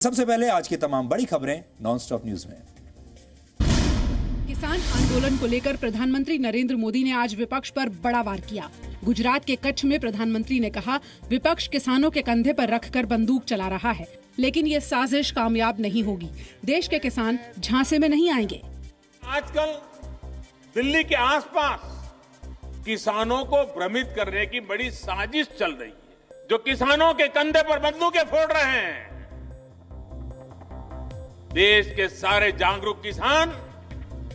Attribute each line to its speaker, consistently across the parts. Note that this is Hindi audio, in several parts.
Speaker 1: सबसे पहले आज की तमाम बड़ी खबरें नॉनस्टॉप न्यूज में।
Speaker 2: किसान आंदोलन को लेकर प्रधानमंत्री नरेंद्र मोदी ने आज विपक्ष पर बड़ा वार किया। गुजरात के कच्छ में प्रधानमंत्री ने कहा, विपक्ष किसानों के कंधे पर रखकर बंदूक चला रहा है, लेकिन ये साजिश कामयाब नहीं होगी। देश के किसान झांसे में नहीं आएंगे।
Speaker 3: आजकल दिल्ली के आसपास किसानों को भ्रमित करने की बड़ी साजिश चल रही है, जो किसानों के कंधे पर बंदूकें फोड़ रहे हैं। देश के सारे जागरूक किसान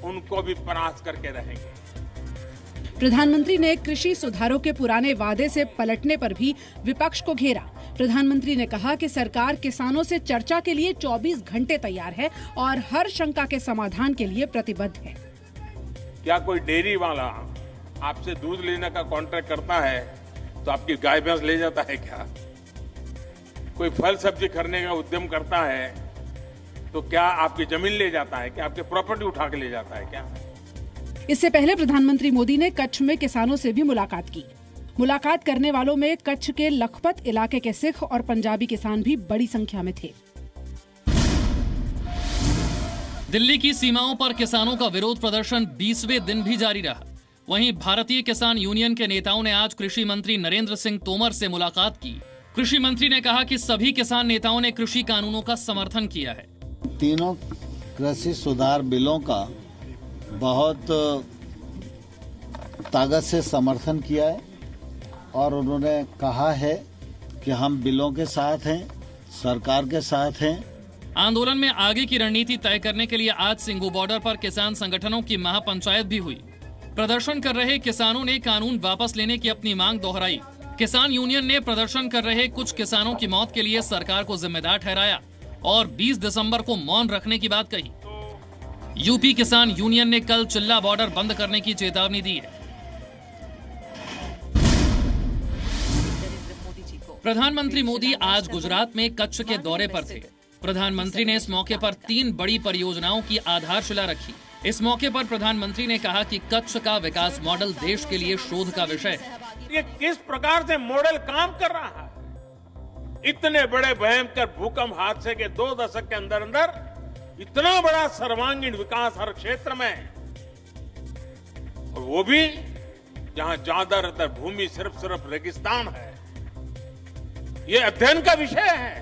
Speaker 3: उनको भी परास्त करके रहेंगे।
Speaker 2: प्रधानमंत्री ने कृषि सुधारों के पुराने वादे से पलटने पर भी विपक्ष को घेरा। प्रधानमंत्री ने कहा कि सरकार किसानों से चर्चा के लिए 24 घंटे तैयार है और हर शंका के समाधान के लिए प्रतिबद्ध है।
Speaker 3: क्या कोई डेयरी वाला आपसे दूध लेने का कॉन्ट्रैक्ट करता है तो आपकी गाय भैंस ले जाता है क्या? कोई फल सब्जी खरीदने का उद्यम करता है तो क्या आपकी जमीन ले जाता है? क्या आपकी प्रॉपर्टी उठा के ले जाता है क्या?
Speaker 2: इससे पहले प्रधानमंत्री मोदी ने कच्छ में किसानों से भी मुलाकात की। मुलाकात करने वालों में कच्छ के लखपत इलाके के सिख और पंजाबी किसान भी बड़ी संख्या में थे।
Speaker 4: दिल्ली की सीमाओं पर किसानों का विरोध प्रदर्शन 20वें दिन भी जारी रहा। वहीं भारतीय किसान यूनियन के नेताओं ने आज कृषि मंत्री नरेंद्र सिंह तोमर से मुलाकात की। कृषि मंत्री ने कहा कि सभी किसान नेताओं ने कृषि कानूनों का समर्थन किया है।
Speaker 5: तीनों कृषि सुधार बिलों का बहुत ताकत से समर्थन किया है और उन्होंने कहा है कि हम बिलों के साथ हैं, सरकार के साथ हैं।
Speaker 4: आंदोलन में आगे की रणनीति तय करने के लिए आज सिंघू बॉर्डर पर किसान संगठनों की महापंचायत भी हुई। प्रदर्शन कर रहे किसानों ने कानून वापस लेने की अपनी मांग दोहराई। किसान यूनियन ने प्रदर्शन कर रहे कुछ किसानों की मौत के लिए सरकार को जिम्मेदार ठहराया और 20 दिसंबर को मौन रखने की बात कही। यूपी किसान यूनियन ने कल चिल्ला बॉर्डर बंद करने की चेतावनी दी है। प्रधानमंत्री मोदी आज गुजरात में कच्छ के दौरे पर थे। प्रधानमंत्री ने इस मौके पर 3 बड़ी परियोजनाओं की आधारशिला रखी। इस मौके पर प्रधानमंत्री ने कहा कि कच्छ का विकास मॉडल देश के लिए शोध का विषय है।
Speaker 3: ये किस प्रकार से मॉडल काम कर रहा है? इतने बड़े भयंकर भूकंप हादसे के 2 दशक के अंदर इतना बड़ा सर्वांगीण विकास हर क्षेत्र में, और वो भी जहां ज्यादातर भूमि सिर्फ रेगिस्तान है। ये अध्ययन का विषय है।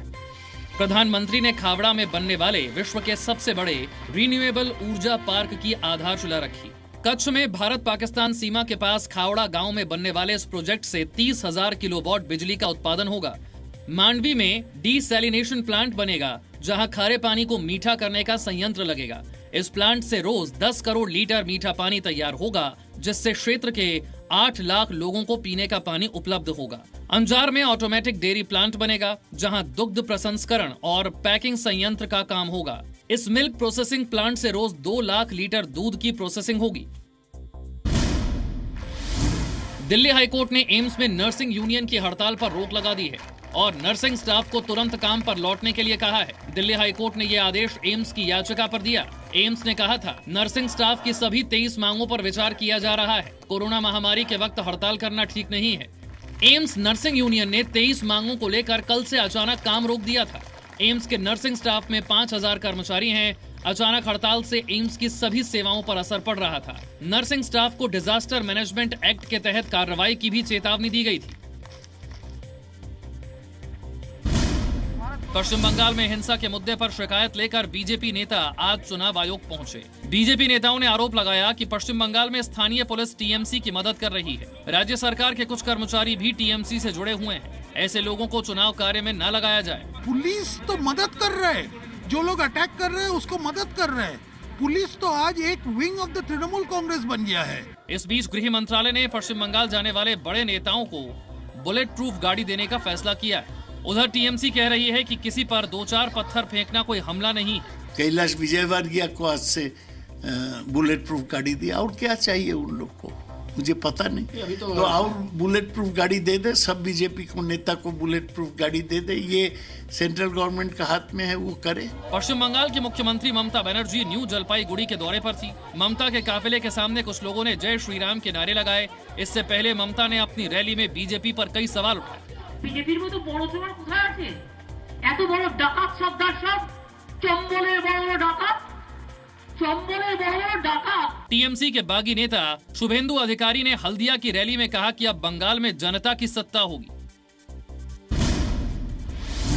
Speaker 4: प्रधानमंत्री ने खावड़ा में बनने वाले विश्व के सबसे बड़े रिन्यूएबल ऊर्जा पार्क की आधारशिला रखी। कच्छ में भारत पाकिस्तान सीमा के पास खावड़ा गांव में बनने वाले इस प्रोजेक्ट से 30,000 किलोवाट बिजली का उत्पादन होगा। मांडवी में डीसैलिनेशन प्लांट बनेगा, जहां खारे पानी को मीठा करने का संयंत्र लगेगा। इस प्लांट से रोज 10 करोड़ लीटर मीठा पानी तैयार होगा, जिससे क्षेत्र के 8 लाख लोगों को पीने का पानी उपलब्ध होगा। अंजार में ऑटोमेटिक डेयरी प्लांट बनेगा, जहां दुग्ध प्रसंस्करण और पैकिंग संयंत्र का काम होगा। इस मिल्क प्रोसेसिंग प्लांट से रोज 2 लाख लीटर दूध की प्रोसेसिंग होगी। दिल्ली हाईकोर्ट ने एम्स में नर्सिंग यूनियन की हड़ताल पर रोक लगा दी है और नर्सिंग स्टाफ को तुरंत काम पर लौटने के लिए कहा है। दिल्ली हाईकोर्ट ने यह आदेश एम्स की याचिका पर दिया। एम्स ने कहा था, नर्सिंग स्टाफ की सभी 23 मांगों पर विचार किया जा रहा है। कोरोना महामारी के वक्त हड़ताल करना ठीक नहीं है। एम्स नर्सिंग यूनियन ने 23 मांगों को लेकर कल से अचानक काम रोक दिया था। एम्स के नर्सिंग स्टाफ में 5,000 कर्मचारी हैं। अचानक हड़ताल से एम्स की सभी सेवाओं पर असर पड़ रहा था। नर्सिंग स्टाफ को डिजास्टर मैनेजमेंट एक्ट के तहत कार्रवाई की भी चेतावनी दी गई थी। पश्चिम बंगाल में हिंसा के मुद्दे पर शिकायत लेकर बीजेपी नेता आज चुनाव आयोग पहुंचे। बीजेपी नेताओं ने आरोप लगाया कि पश्चिम बंगाल में स्थानीय पुलिस टीएमसी की मदद कर रही है। राज्य सरकार के कुछ कर्मचारी भी टीएमसी से जुड़े हुए हैं। ऐसे लोगों को चुनाव कार्य में न लगाया जाए।
Speaker 6: पुलिस तो मदद कर रहे हैं, जो लोग अटैक कर रहे हैं उसको मदद कर रहे हैं। पुलिस तो आज एक wing of the Trinamool Congress बन गया है।
Speaker 4: इस बीच गृह मंत्रालय ने पश्चिम बंगाल जाने वाले बड़े नेताओं को बुलेट प्रूफ गाड़ी देने का फैसला किया है। उधर टीएमसी कह रही है कि किसी पर 2-4 पत्थर फेंकना कोई हमला नहीं।
Speaker 7: कैलाश विजयवर्गीय को आज से बुलेट प्रूफ गाड़ी दिया, और क्या चाहिए उन लोग को? मुझे पता नहीं। तो और बुलेट प्रूफ गाड़ी दे दे, सब बीजेपी को नेता को बुलेट प्रूफ गाड़ी दे दे। ये सेंट्रल गवर्नमेंट का हाथ में है, वो करे।
Speaker 4: पश्चिम बंगाल की मुख्यमंत्री ममता बनर्जी न्यू जलपाईगुड़ी के दौरे पर थी। ममता के काफिले के सामने कुछ लोगों ने जय श्री राम के नारे लगाए। इससे पहले ममता ने अपनी रैली में बीजेपी पर कई सवाल उठाए।
Speaker 8: बीजेपीर মতো বড় জোয়ার কোথায় আছে? এত বড় ডাকাত সর্দার সব, চম্বলের বড় ডাকাত, চম্বলের বড় ডাকাত।
Speaker 4: टीएमसी के बागी नेता शुभेंदु अधिकारी ने हल्दिया की रैली में कहा कि अब बंगाल में जनता की सत्ता होगी।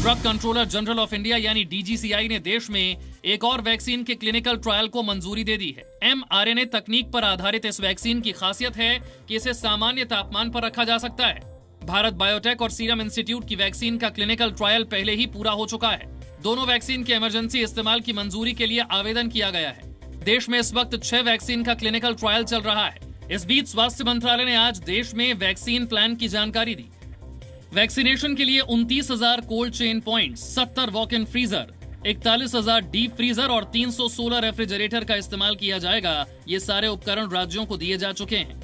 Speaker 4: Drug controller general of India यानी डीजीसीआई ने देश में एक और वैक्सीन के क्लिनिकल ट्रायल को मंजूरी दे दी है। mRNA तकनीक पर आधारित इस वैक्सीन की खासियत है कि इसे सामान्य तापमान पर रखा जा सकता है। भारत बायोटेक और सीरम इंस्टीट्यूट की वैक्सीन का क्लिनिकल ट्रायल पहले ही पूरा हो चुका है। दोनों वैक्सीन के इमरजेंसी इस्तेमाल की मंजूरी के लिए आवेदन किया गया है। देश में इस वक्त 6 वैक्सीन का क्लिनिकल ट्रायल चल रहा है। इस बीच स्वास्थ्य मंत्रालय ने आज देश में वैक्सीन प्लान की जानकारी दी। वैक्सीनेशन के लिए 29,000 cold chain point, 70 walk in freezer, 41,000 deep freezer और 316 रेफ्रिजरेटर का इस्तेमाल किया जाएगा। ये सारे उपकरण राज्यों को दिए जा चुके हैं।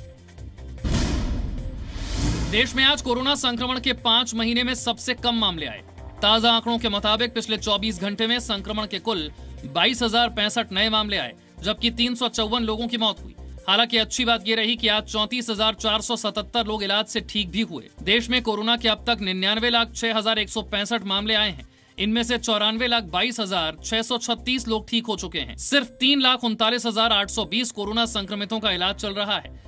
Speaker 4: देश में आज कोरोना संक्रमण के 5 महीने में सबसे कम मामले आए। ताजा आंकड़ों के मुताबिक पिछले 24 घंटे में संक्रमण के कुल 22,065 नए मामले आए, जबकि 354 लोगों की मौत हुई। हालांकि अच्छी बात यह रही कि आज 34,477 लोग इलाज से ठीक भी हुए। देश में कोरोना के अब तक 99,06,165 मामले आए हैं। इनमें से 94,22,636 लोग ठीक हो चुके हैं। सिर्फ 3,39,820 कोरोना संक्रमितों का इलाज चल रहा है।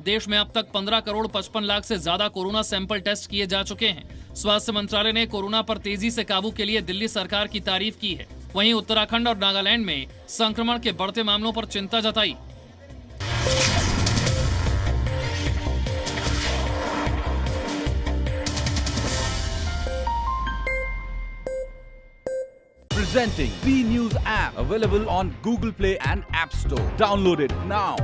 Speaker 4: देश में अब तक 15 करोड़ 55 लाख से ज्यादा कोरोना सैंपल टेस्ट किए जा चुके हैं। स्वास्थ्य मंत्रालय ने कोरोना पर तेजी से काबू के लिए दिल्ली सरकार की तारीफ की है। वहीं उत्तराखंड और नागालैंड में संक्रमण के बढ़ते मामलों पर चिंता जताई।
Speaker 9: Presenting B News app, available on Google Play and App Store. Download it now.